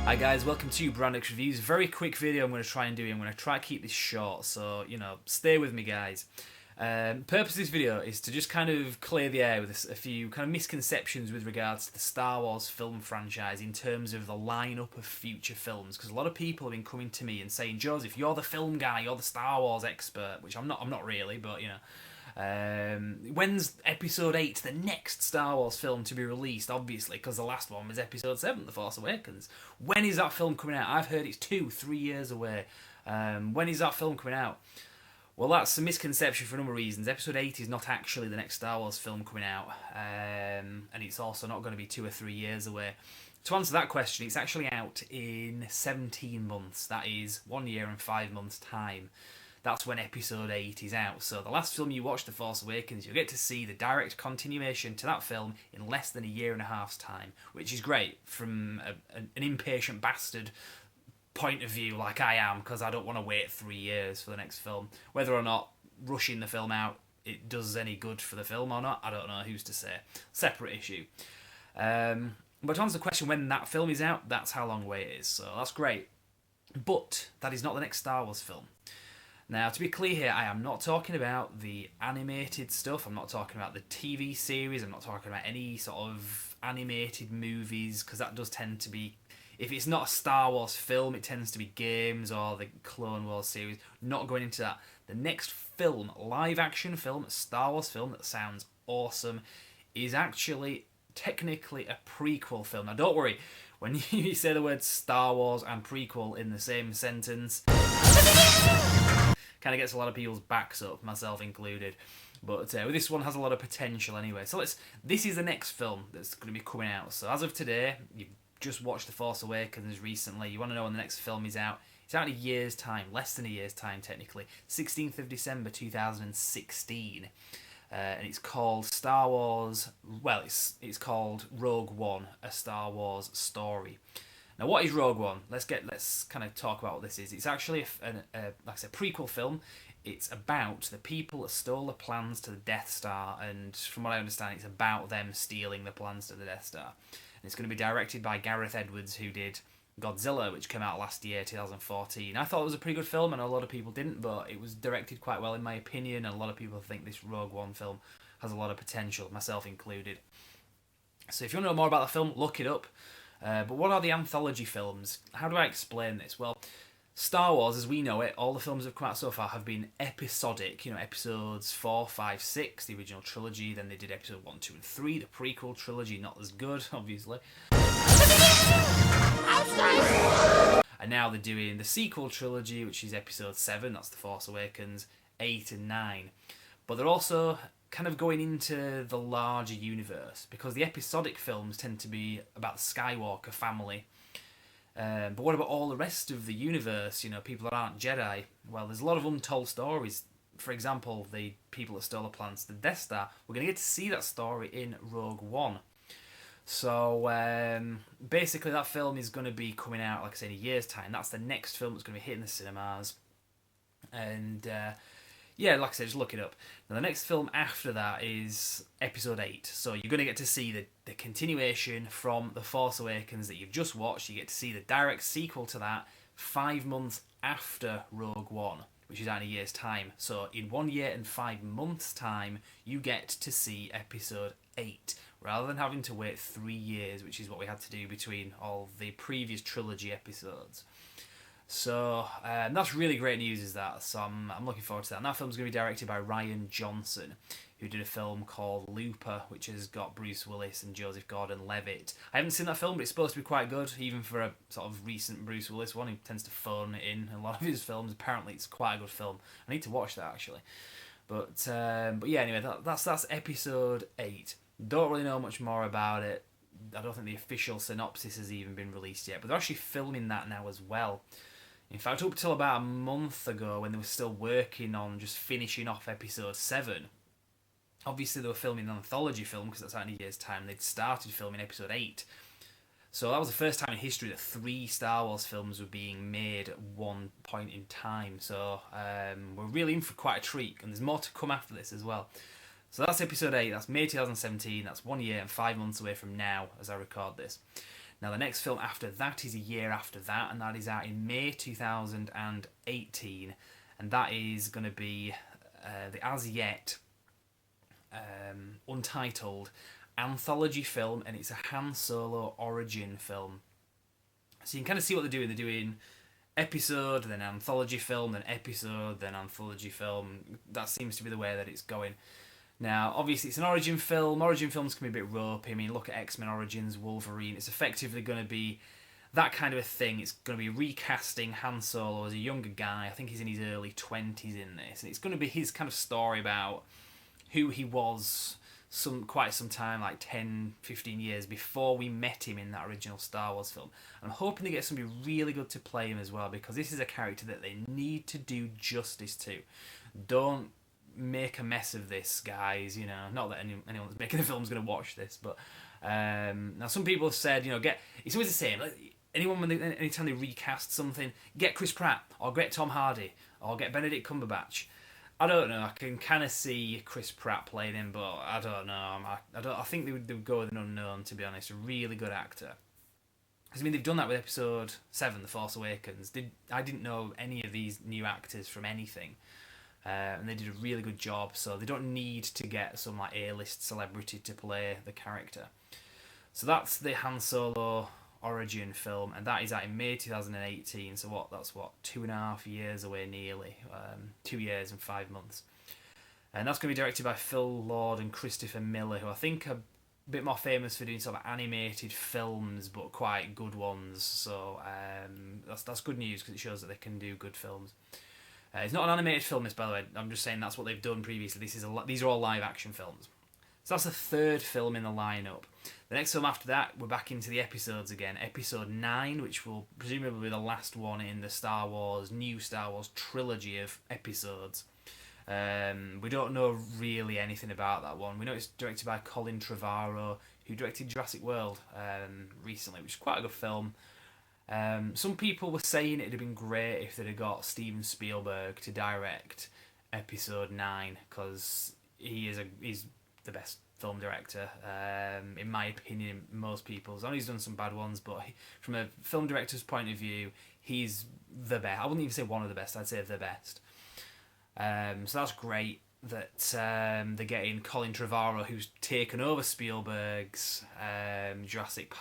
Hi guys, welcome to Brandix Reviews. Very quick video I'm going to try and do. I'm going to try to keep this short, so, stay with me guys. Purpose of this video is to just kind of clear the air with a few kind of misconceptions with regards to the Star Wars film franchise in terms of the lineup of future films, because a lot of people have been coming to me and saying, Joseph, you're the film guy, you're the Star Wars expert, which I'm not really, but when's Episode 8, the next Star Wars film to be released? Obviously, because the last one was Episode 7, The Force Awakens. When is that film coming out? I've heard it's 2-3 years away. When is that film coming out? Well, that's a misconception for a number of reasons. Episode 8 is not actually the next Star Wars film coming out, and it's also not going to be 2 or 3 years away. To answer that question, it's actually out in 17 months. That is 1 year and 5 months' time. That's when Episode 8 is out. So the last film you watch, The Force Awakens, you'll get to see the direct continuation to that film in less than a year and a half's time, which is great from an impatient bastard point of view like I am, because I don't want to wait 3 years for the next film. Whether or not rushing the film out it does any good for the film or not, I don't know, who's to say. Separate issue. But to answer the question when that film is out, that's how long away it is, so that's great. But that is not the next Star Wars film. Now, to be clear here, I am not talking about the animated stuff, I'm not talking about the TV series, I'm not talking about any sort of animated movies, because that does tend to be, if it's not a Star Wars film, it tends to be games or the Clone Wars series. Not going into that. The next film, live action film, Star Wars film that sounds awesome, is actually technically a prequel film. Now don't worry, when you say the words Star Wars and prequel in the same sentence, kind of gets a lot of people's backs up, myself included. But this one has a lot of potential anyway. So this is the next film that's going to be coming out. So as of today, you've just watched The Force Awakens recently. You want to know when the next film is out. It's out in a year's time, less than a year's time technically. 16th of December 2016. And it's called Star Wars, well, it's called Rogue One, A Star Wars Story. Now, what is Rogue One? Let's kind of talk about what this is. It's actually like I said, prequel film. It's about the people that stole the plans to the Death Star, and from what I understand, it's about them stealing the plans to the Death Star. And it's going to be directed by Gareth Edwards, who did Godzilla, which came out last year, 2014. I thought it was a pretty good film, and a lot of people didn't, but it was directed quite well in my opinion, and a lot of people think this Rogue One film has a lot of potential, myself included. So if you want to know more about the film, look it up. But what are the anthology films? How do I explain this? Well, Star Wars, as we know it, all the films that have come out so far have been episodic. Episodes 4, 5, 6, the original trilogy. Then they did episode 1, 2, and 3, the prequel trilogy, not as good, obviously. And now they're doing the sequel trilogy, which is episode 7, that's The Force Awakens, 8 and 9. But they're also kind of going into the larger universe, because the episodic films tend to be about the Skywalker family. But what about all the rest of the universe, people that aren't Jedi? Well, there's a lot of untold stories. For example, the people that stole the plans to the Death Star. We're going to get to see that story in Rogue One. So, basically that film is going to be coming out, like I said, in a year's time. That's the next film that's going to be hitting the cinemas. And, yeah, like I said, just look it up. Now, the next film after that is Episode 8. So you're going to get to see the continuation from The Force Awakens that you've just watched. You get to see the direct sequel to that 5 months after Rogue One, which is out in a year's time. So in 1 year and 5 months' time, you get to see Episode 8, rather than having to wait 3 years, which is what we had to do between all the previous trilogy episodes. So that's really great news, is that. So I'm looking forward to that. And that film's going to be directed by Rian Johnson, who did a film called Looper, which has got Bruce Willis and Joseph Gordon-Levitt. I haven't seen that film, but it's supposed to be quite good, even for a sort of recent Bruce Willis one. He tends to phone it in a lot of his films. Apparently it's quite a good film. I need to watch that, actually. But yeah, anyway, that's Episode 8. Don't really know much more about it. I don't think the official synopsis has even been released yet, but they're actually filming that now as well. In fact, up till about a month ago, when they were still working on just finishing off Episode 7, obviously they were filming an anthology film, because that's out in a year's time. They'd started filming Episode 8. So that was the first time in history that 3 Star Wars films were being made at one point in time. So we're really in for quite a treat, and there's more to come after this as well. So that's Episode 8, that's May 2017, that's 1 year and 5 months away from now as I record this. Now, the next film after that is a year after that, and that is out in May 2018, and that is going to be the as yet untitled anthology film, and it's a Han Solo origin film. So you can kind of see what they're doing. They're doing episode, then anthology film, then episode, then anthology film. That seems to be the way that it's going. Now, obviously, it's an origin film. Origin films can be a bit ropey. I mean, look at X-Men Origins, Wolverine. It's effectively going to be that kind of a thing. It's going to be recasting Han Solo as a younger guy. I think he's in his early 20s in this. And it's going to be his kind of story about who he was quite some time, like 10, 15 years before we met him in that original Star Wars film. I'm hoping to get somebody really good to play him as well, because this is a character that they need to do justice to. Don't make a mess of this, guys. You know, not that anyone that's making the film is going to watch this, but now some people have said, you know, it's always the same. Like, anytime they recast something, get Chris Pratt or get Tom Hardy or get Benedict Cumberbatch. I don't know. I can kind of see Chris Pratt playing him, but I don't know. I think they would go with an unknown, to be honest. A really good actor. Because I mean, they've done that with Episode 7, The Force Awakens. I didn't know any of these new actors from anything, and they did a really good job. So they don't need to get some like A-list celebrity to play the character. So that's the Han Solo origin film, and that is out in May 2018. So that's 2.5 years away, nearly 2 years and 5 months. And that's going to be directed by Phil Lord and Christopher Miller, who I think are a bit more famous for doing sort of animated films, but quite good ones. So that's good news, because it shows that they can do good films. It's not an animated film, by the way. I'm just saying that's what they've done previously. These are all live action films. So that's the third film in the lineup. The next film after that, we're back into the episodes again. Episode 9, which will presumably be the last one in the new Star Wars trilogy of episodes. We don't know really anything about that one. We know it's directed by Colin Trevorrow, who directed Jurassic World recently, which is quite a good film. Some people were saying it'd have been great if they'd have got Steven Spielberg to direct Episode 9, because he's the best film director, in my opinion, most people's. I know he's done some bad ones, but from a film director's point of view, he's the best. I wouldn't even say one of the best, I'd say the best. So that's great that they're getting Colin Trevorrow, who's taken over Spielberg's Jurassic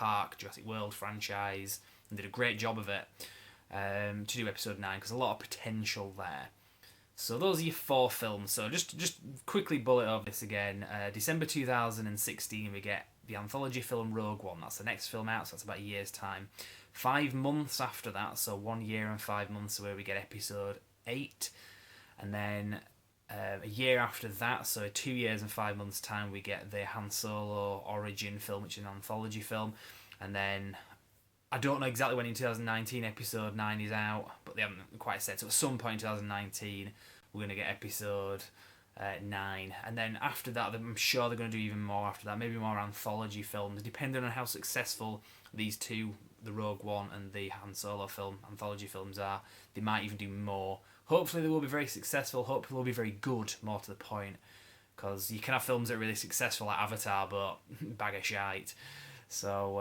World franchise, and did a great job of it, to do Episode 9, because a lot of potential there. So those are your 4 films. So just quickly bullet over this again. December 2016, we get the anthology film Rogue One. That's the next film out, so that's about a year's time. 5 months after that, so 1 year and 5 months away, we get Episode 8. And then a year after that, so 2 years and 5 months' time, we get the Han Solo origin film, which is an anthology film. And then I don't know exactly when in 2019 Episode 9 is out, but they haven't quite said. So at some point in 2019, we're going to get Episode 9. And then after that, I'm sure they're going to do even more after that. Maybe more anthology films, depending on how successful these two, the Rogue One and the Han Solo film, anthology films are. They might even do more. Hopefully they will be very successful. Hopefully they'll be very good, more to the point. Because you can have films that are really successful, like Avatar, but bag of shite. So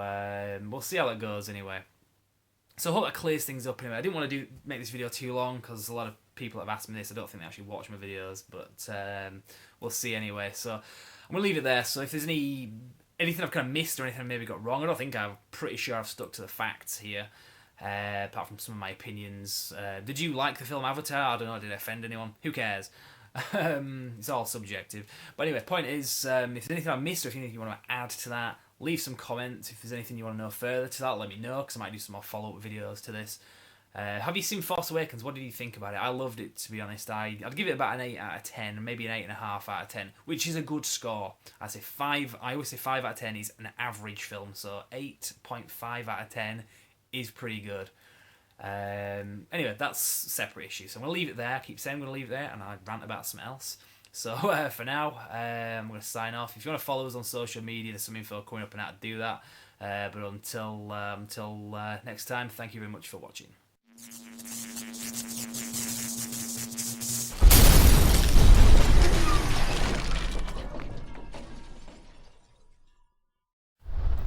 we'll see how that goes anyway. So I hope that clears things up anyway. I didn't want to make this video too long, because a lot of people have asked me this. I don't think they actually watch my videos, but we'll see anyway. So I'm going to leave it there. So if there's anything I've kind of missed or anything I maybe got wrong, I don't think I'm pretty sure I've stuck to the facts here, apart from some of my opinions. Did you like the film Avatar? I don't know, did it offend anyone? Who cares? It's all subjective. But anyway, point is, if there's anything I missed or if you want to add to that, leave some comments. If there's anything you want to know further to that, let me know, because I might do some more follow-up videos to this. Have you seen Force Awakens? What did you think about it? I loved it, to be honest. I'd give it about an 8 out of 10, maybe an 8.5 out of 10, which is a good score. I always say 5 out of 10 is an average film, so 8.5 out of 10 is pretty good. Anyway, that's a separate issue. So I'm going to leave it there. I keep saying I'm going to leave it there, and I rant about something else. So for now, I'm going to sign off. If you want to follow us on social media, there's some info coming up on how to do that. But until next time, thank you very much for watching.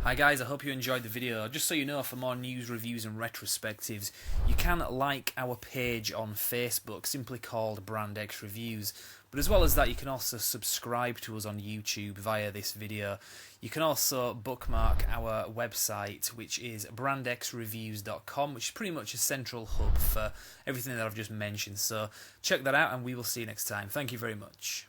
Hi guys, I hope you enjoyed the video. Just so you know, for more news, reviews and retrospectives, you can like our page on Facebook, simply called Brand X Reviews. But as well as that, you can also subscribe to us on YouTube via this video. You can also bookmark our website, which is brandxreviews.com, which is pretty much a central hub for everything that I've just mentioned. So check that out and we will see you next time. Thank you very much.